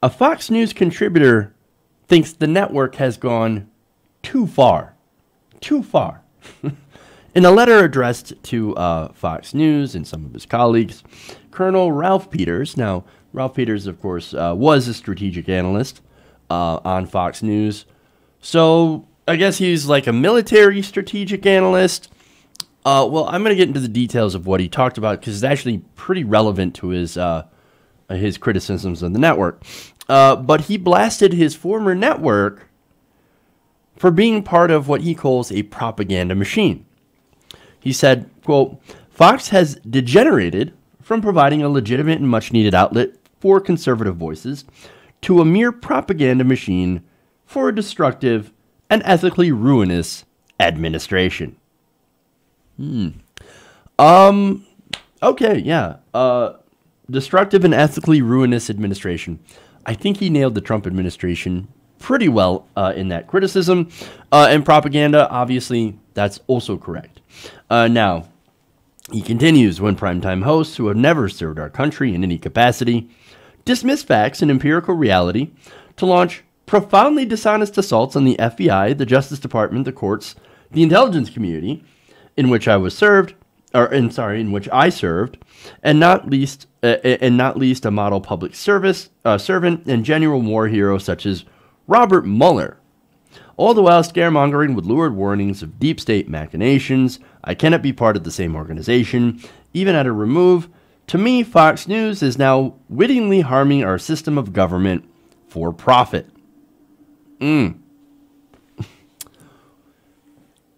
A Fox News contributor thinks the network has gone too far. Too far. In a letter addressed to Fox News and some of his colleagues, Colonel Ralph Peters, now Ralph Peters, of course, was a strategic analyst on Fox News. So I guess he's like a military strategic analyst. Well, I'm going to get into the details of what he talked about because it's actually pretty relevant to his criticisms of the network. But he blasted his former network for being part of what he calls a propaganda machine. He said, quote, Fox has degenerated from providing a legitimate and much-needed outlet for conservative voices to a mere propaganda machine for a destructive and ethically ruinous administration. Okay, yeah. Destructive and ethically ruinous administration. I think he nailed the Trump administration pretty well in that criticism. And propaganda, obviously, that's also correct. Now, he continues, when primetime hosts who have never served our country in any capacity dismiss facts and empirical reality to launch profoundly dishonest assaults on the FBI, the Justice Department, the courts, the intelligence community, in which I served, and not least a model public servant and genuine war hero such as Robert Mueller. All the while scaremongering with lurid warnings of deep state machinations. I cannot be part of the same organization, even at a remove. To me, Fox News is now wittingly harming our system of government for profit.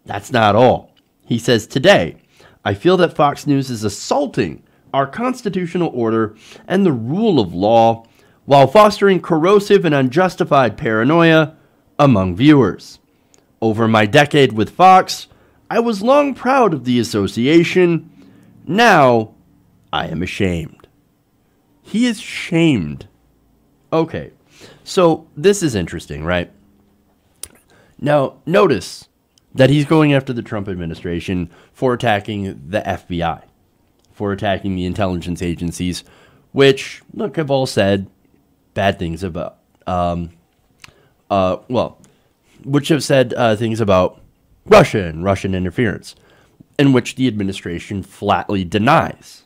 That's not all. He says, today, I feel that Fox News is assaulting our constitutional order and the rule of law while fostering corrosive and unjustified paranoia among viewers. Over my decade with Fox, I was long proud of the association. Now, I am ashamed. He is shamed. Okay, so this is interesting, right? Now, notice that he's going after the Trump administration for attacking the FBI, for attacking the intelligence agencies, which, look, have all said bad things about, which have said things about Russia and Russian interference, in which the administration flatly denies.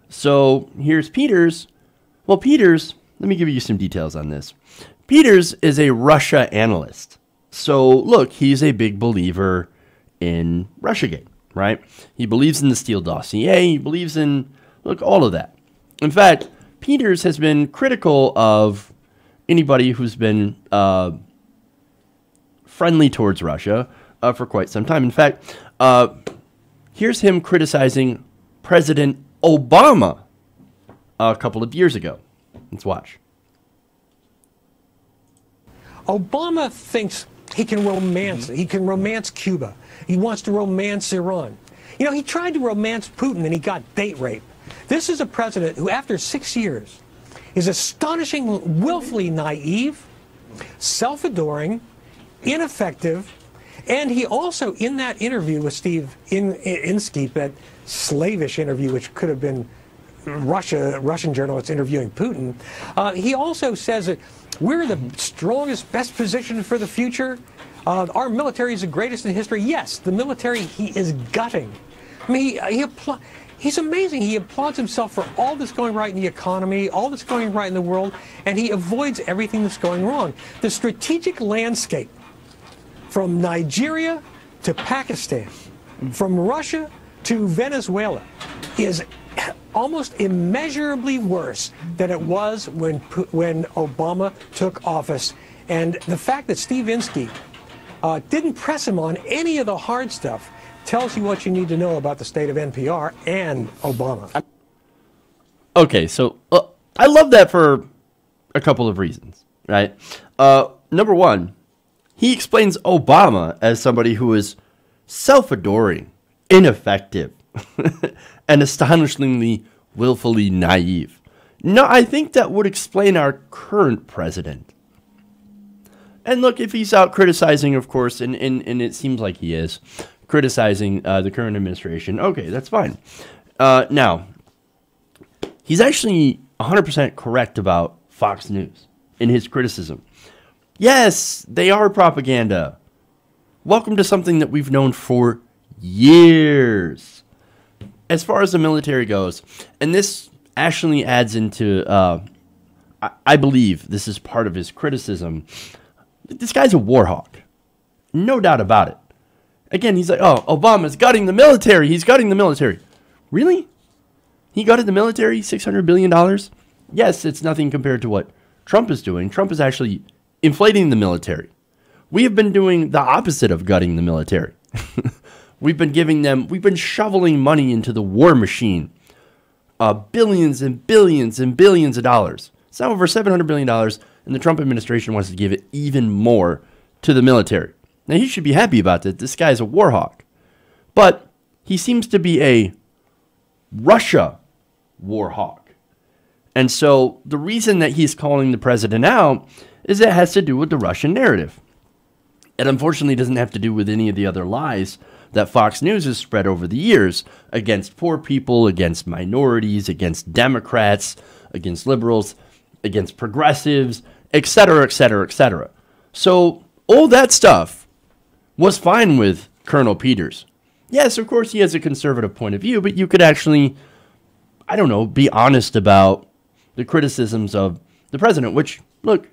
So here's Peters. Well, Peters, let me give you some details on this. Peters is a Russia analyst. So, look, he's a big believer in Russiagate, right? He believes in the Steele dossier. He believes in, look, all of that. In fact, Peters has been critical of anybody who's been friendly towards Russia for quite some time. In fact, here's him criticizing President Obama a couple of years ago. Let's watch. Obama thinks he can romance it. He can romance Cuba. He wants to romance Iran. You know, he tried to romance Putin and he got date rape. This is a president who, after 6 years, is astonishingly, willfully naive, self-adoring, ineffective, and he also, in that interview with Steve Inskeep, that slavish interview which could have been Russian journalists interviewing Putin, he also says that we're the strongest, best positioned for the future. Our military is the greatest in history. Yes, the military he is gutting. I mean, he's amazing. He applauds himself for all that's going right in the economy, all that's going right in the world, and he avoids everything that's going wrong. The strategic landscape from Nigeria to Pakistan, from Russia to Venezuela, is almost immeasurably worse than it was when Obama took office. And the fact that Steve Inskeep didn't press him on any of the hard stuff tells you what you need to know about the state of NPR and Obama. Okay, so I love that for a couple of reasons, right? Number one, he explains Obama as somebody who is self-adoring, ineffective, and astonishingly willfully naive. No, I think that would explain our current president. And look, if he's out criticizing, of course, and it seems like he is, criticizing the current administration, okay, that's fine. Now, he's actually 100% correct about Fox News in his criticism. Yes, they are propaganda. Welcome to something that we've known for years. As far as the military goes, and this actually adds into, I believe this is part of his criticism. This guy's a war hawk. No doubt about it. Again, he's like, oh, Obama's gutting the military. He's gutting the military. Really? He gutted the military? $600 billion? Yes, it's nothing compared to what Trump is doing. Trump is actually inflating the military. We have been doing the opposite of gutting the military. We've been shoveling money into the war machine. Billions and billions and billions of dollars. It's now over $700 billion, and the Trump administration wants to give it even more to the military. Now, he should be happy about that. This guy's a war hawk. But he seems to be a Russia war hawk. And so the reason that he's calling the president out is it has to do with the Russian narrative. It unfortunately doesn't have to do with any of the other lies that Fox News has spread over the years against poor people, against minorities, against Democrats, against liberals, against progressives, etc., etc., etc. So all that stuff was fine with Colonel Peters. Yes, of course he has a conservative point of view, but you could actually, I don't know, be honest about the criticisms of the president, which, look,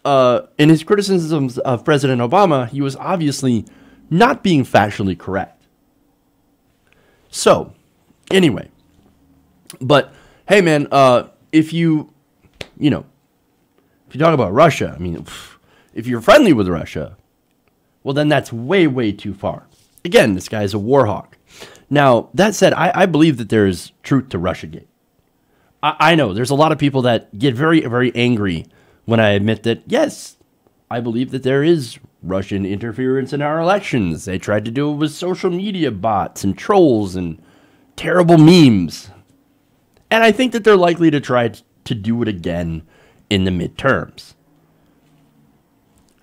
in his criticisms of President Obama, he was obviously not being factually correct. So, anyway, but hey, man, if you talk about Russia, I mean, if you're friendly with Russia, well, then that's way, way too far. Again, this guy is a war hawk. Now, that said, I believe that there is truth to Russiagate. I know there's a lot of people that get very, very angry when I admit that, yes, I believe that there is Russian interference in our elections. They tried to do it with social media bots and trolls and terrible memes. And I think that they're likely to try to do it again in the midterms.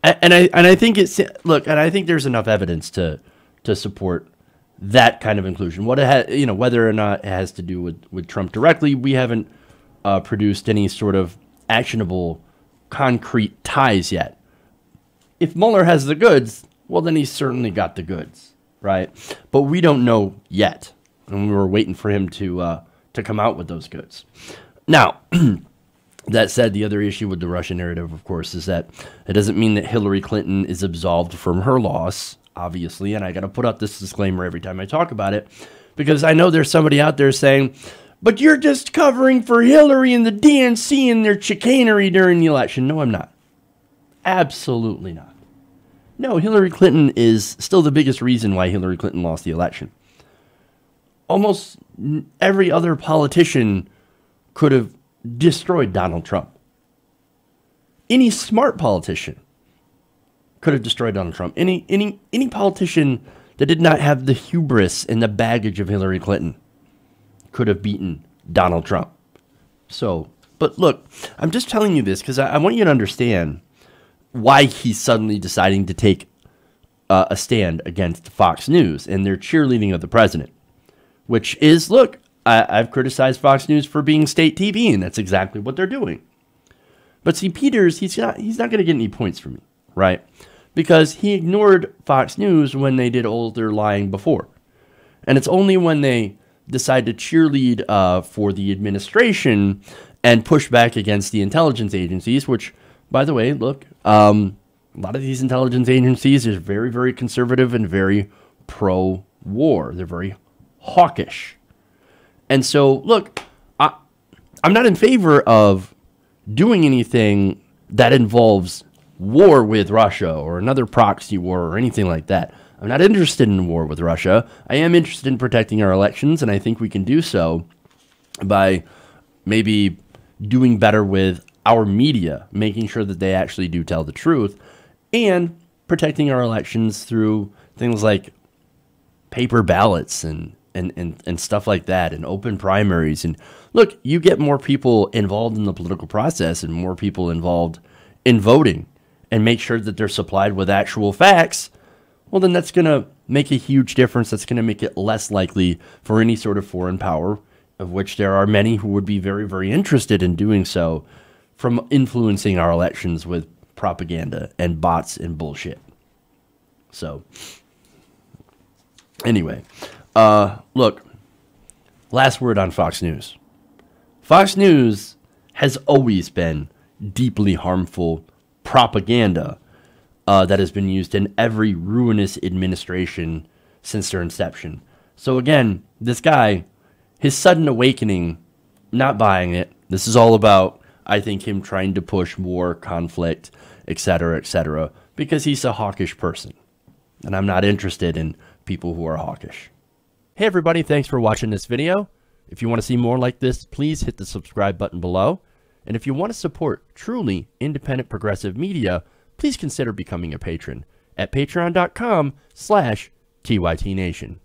And I think I think there's enough evidence to support that kind of inclusion. Whether or not it has to do with Trump directly, we haven't produced any sort of actionable, concrete ties yet. If Mueller has the goods, well, then he's certainly got the goods, right? But we don't know yet, and we were waiting for him to come out with those goods. Now, that said, the other issue with the Russian narrative, of course, is that it doesn't mean that Hillary Clinton is absolved from her loss, obviously, and I got to put out this disclaimer every time I talk about it, because I know there's somebody out there saying, but you're just covering for Hillary and the DNC and their chicanery during the election. No, I'm not. Absolutely not. No, Hillary Clinton is still the biggest reason why Hillary Clinton lost the election. Almost every other politician could have destroyed Donald Trump. Any smart politician could have destroyed Donald Trump. Any politician that did not have the hubris and the baggage of Hillary Clinton could have beaten Donald Trump. So, but look, I'm just telling you this because I want you to understand why he's suddenly deciding to take a stand against Fox News and their cheerleading of the president, which is, look, I've criticized Fox News for being state TV, and that's exactly what they're doing. But see, Peters, he's not going to get any points from me, right? Because he ignored Fox News when they did all their lying before. And it's only when they decide to cheerlead for the administration and push back against the intelligence agencies, which, by the way, look, a lot of these intelligence agencies are very, very conservative and very pro-war. They're very hawkish. And so, look, I'm not in favor of doing anything that involves war with Russia or another proxy war or anything like that. I'm not interested in war with Russia. I am interested in protecting our elections, and I think we can do so by maybe doing better with our media, making sure that they actually do tell the truth, and protecting our elections through things like paper ballots and stuff like that, and open primaries. And look, you get more people involved in the political process and more people involved in voting and make sure that they're supplied with actual facts, well, then that's going to make a huge difference. That's going to make it less likely for any sort of foreign power, of which there are many who would be very, very interested in doing so, from influencing our elections with propaganda and bots and bullshit. So, anyway, look, last word on Fox News. Fox News has always been deeply harmful propaganda that has been used in every ruinous administration since their inception. So again, this guy, his sudden awakening, not buying it. This is all about, I think, him trying to push more conflict, etc., because he's a hawkish person. And I'm not interested in people who are hawkish. Hey everybody, thanks for watching this video. If you want to see more like this, please hit the subscribe button below. And if you want to support truly independent progressive media, please consider becoming a patron at patreon.com/TYTNation.